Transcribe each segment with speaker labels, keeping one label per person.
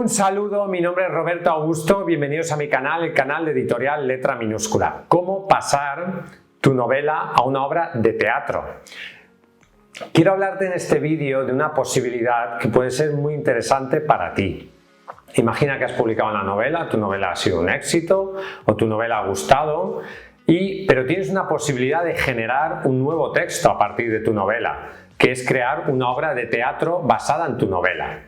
Speaker 1: Un saludo, mi nombre es Roberto Augusto, bienvenidos a mi canal, el canal de Editorial Letra Minúscula. ¿Cómo pasar tu novela a una obra de teatro? Quiero hablarte en este vídeo de una posibilidad que puede ser muy interesante para ti. Imagina que has publicado una novela, tu novela ha sido un éxito o tu novela ha gustado, pero tienes una posibilidad de generar un nuevo texto a partir de tu novela, que es crear una obra de teatro basada en tu novela.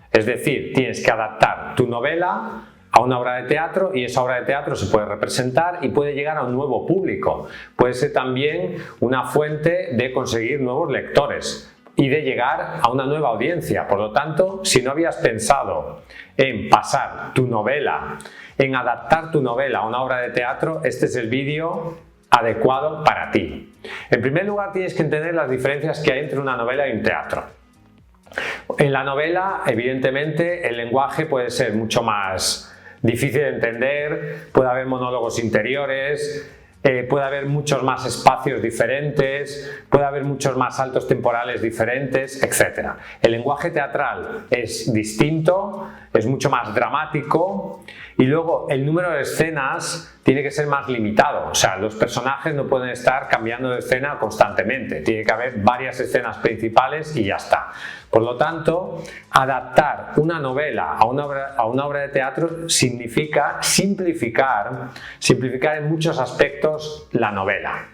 Speaker 1: Es decir, tienes que adaptar tu novela a una obra de teatro y esa obra de teatro se puede representar y puede llegar a un nuevo público. Puede ser también una fuente de conseguir nuevos lectores y de llegar a una nueva audiencia. Por lo tanto, si no habías pensado en pasar tu novela, en adaptar tu novela a una obra de teatro, este es el vídeo adecuado para ti. En primer lugar, tienes que entender las diferencias que hay entre una novela y un teatro. En la novela, evidentemente, el lenguaje puede ser mucho más difícil de entender, puede haber monólogos interiores, puede haber muchos más espacios diferentes, puede haber muchos más saltos temporales diferentes, etc. El lenguaje teatral es distinto, es mucho más dramático y luego el número de escenas tiene que ser más limitado. O sea, los personajes no pueden estar cambiando de escena constantemente, tiene que haber varias escenas principales y ya está. Por lo tanto, adaptar una novela a una obra de teatro significa simplificar en muchos aspectos la novela.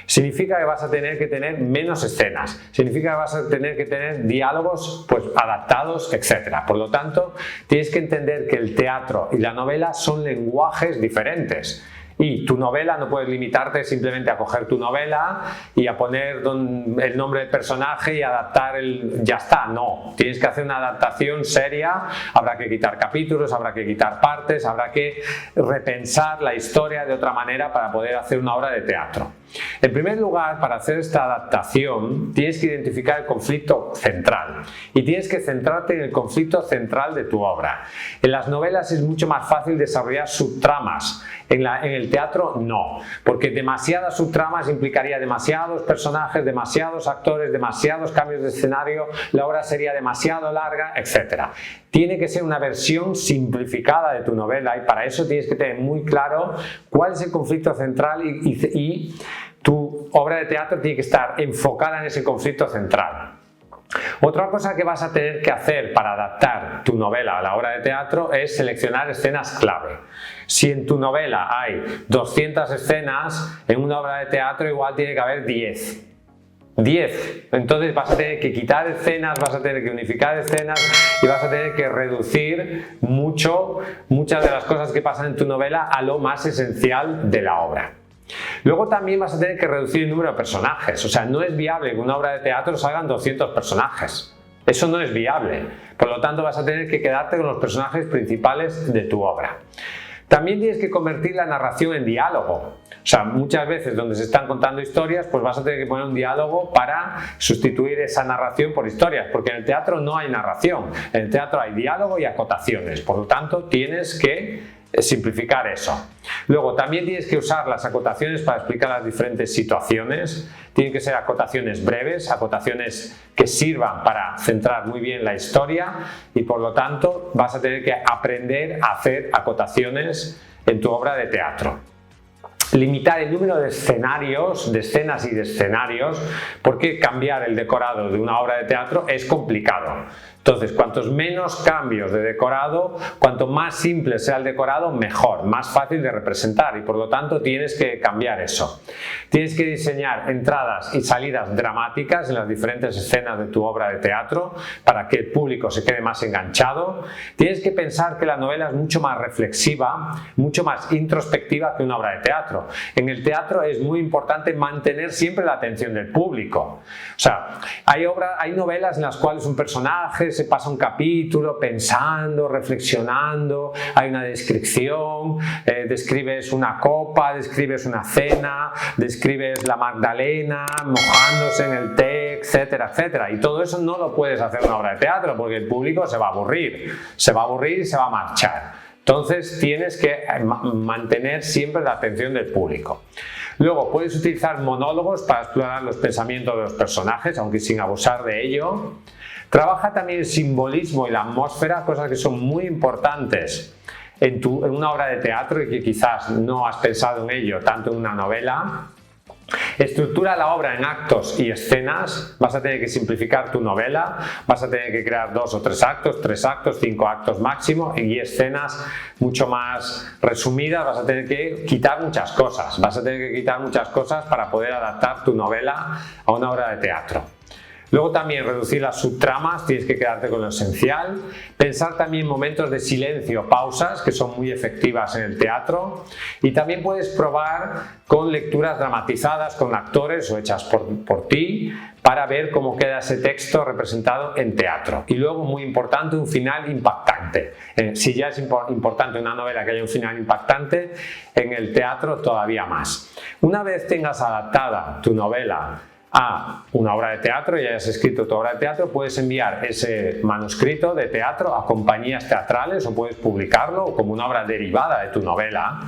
Speaker 1: Significa que vas a tener que tener menos escenas, significa que vas a tener que tener diálogos adaptados, etc. Por lo tanto, tienes que entender que el teatro y la novela son lenguajes diferentes. Y tu novela no puedes limitarte simplemente a coger tu novela y a poner el nombre del personaje y adaptar ya está, no. Tienes que hacer una adaptación seria, habrá que quitar capítulos, habrá que quitar partes, habrá que repensar la historia de otra manera para poder hacer una obra de teatro. En primer lugar, para hacer esta adaptación, tienes que identificar el conflicto central y tienes que centrarte en el conflicto central de tu obra. En las novelas es mucho más fácil desarrollar subtramas, en el teatro no, porque demasiadas subtramas implicaría demasiados personajes, demasiados actores, demasiados cambios de escenario, la obra sería demasiado larga, etc. Tiene que ser una versión simplificada de tu novela y para eso tienes que tener muy claro cuál es el conflicto central y tu obra de teatro tiene que estar enfocada en ese conflicto central. Otra cosa que vas a tener que hacer para adaptar tu novela a la obra de teatro es seleccionar escenas clave. Si en tu novela hay 200 escenas, en una obra de teatro igual tiene que haber 10. Entonces vas a tener que quitar escenas, vas a tener que unificar escenas y vas a tener que reducir muchas de las cosas que pasan en tu novela a lo más esencial de la obra. Luego también vas a tener que reducir el número de personajes, o sea, no es viable que en una obra de teatro salgan 200 personajes. Eso no es viable, por lo tanto vas a tener que quedarte con los personajes principales de tu obra. También tienes que convertir la narración en diálogo. O sea, muchas veces donde se están contando historias, pues vas a tener que poner un diálogo para sustituir esa narración por historias, porque en el teatro no hay narración, en el teatro hay diálogo y acotaciones, por lo tanto tienes que simplificar eso. Luego también tienes que usar las acotaciones para explicar las diferentes situaciones. Tienen que ser acotaciones breves, acotaciones que sirvan para centrar muy bien la historia y por lo tanto vas a tener que aprender a hacer acotaciones en tu obra de teatro. Limitar el número de escenarios, de escenas y de escenarios, porque cambiar el decorado de una obra de teatro es complicado. Entonces, cuantos menos cambios de decorado, cuanto más simple sea el decorado, mejor, más fácil de representar y por lo tanto tienes que cambiar eso. Tienes que diseñar entradas y salidas dramáticas en las diferentes escenas de tu obra de teatro para que el público se quede más enganchado. Tienes que pensar que la novela es mucho más reflexiva, mucho más introspectiva que una obra de teatro. En el teatro es muy importante mantener siempre la atención del público. O sea, hay novelas en las cuales un personaje se pasa un capítulo pensando, reflexionando, hay una descripción, describes una copa, describes una cena, describes la Magdalena mojándose en el té, etcétera, etcétera. Y todo eso no lo puedes hacer en una obra de teatro porque el público se va a aburrir y se va a marchar. Entonces tienes que mantener siempre la atención del público. Luego puedes utilizar monólogos para explorar los pensamientos de los personajes, aunque sin abusar de ello. Trabaja también el simbolismo y la atmósfera, cosas que son muy importantes en una obra de teatro y que quizás no has pensado en ello tanto en una novela. Estructura la obra en actos y escenas. Vas a tener que simplificar tu novela, vas a tener que crear 2 o 3 actos, 5 actos máximo, y escenas mucho más resumidas. Vas a tener que quitar muchas cosas, para poder adaptar tu novela a una obra de teatro. Luego también reducir las subtramas, tienes que quedarte con lo esencial. Pensar también momentos de silencio, pausas, que son muy efectivas en el teatro. Y también puedes probar con lecturas dramatizadas, con actores o hechas por ti, para ver cómo queda ese texto representado en teatro. Y luego, muy importante, un final impactante. Si ya es importante una novela que haya un final impactante, en el teatro todavía más. Una vez tengas adaptada tu novela a una obra de teatro y hayas escrito tu obra de teatro, puedes enviar ese manuscrito de teatro a compañías teatrales o puedes publicarlo como una obra derivada de tu novela,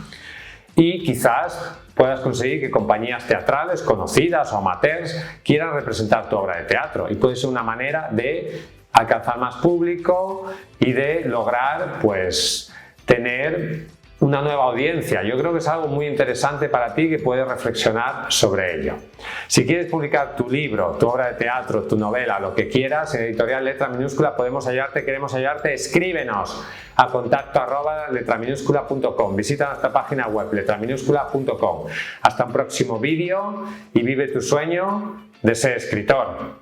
Speaker 1: y quizás puedas conseguir que compañías teatrales conocidas o amateurs quieran representar tu obra de teatro, y puede ser una manera de alcanzar más público y de lograr pues tener una nueva audiencia. Yo creo que es algo muy interesante para ti, que puedes reflexionar sobre ello. Si quieres publicar tu libro, tu obra de teatro, tu novela, lo que quieras, en Editorial Letra Minúscula podemos ayudarte, queremos ayudarte. Escríbenos a contacto@letraminuscula.com. Visita nuestra página web letraminuscula.com. Hasta un próximo vídeo y vive tu sueño de ser escritor.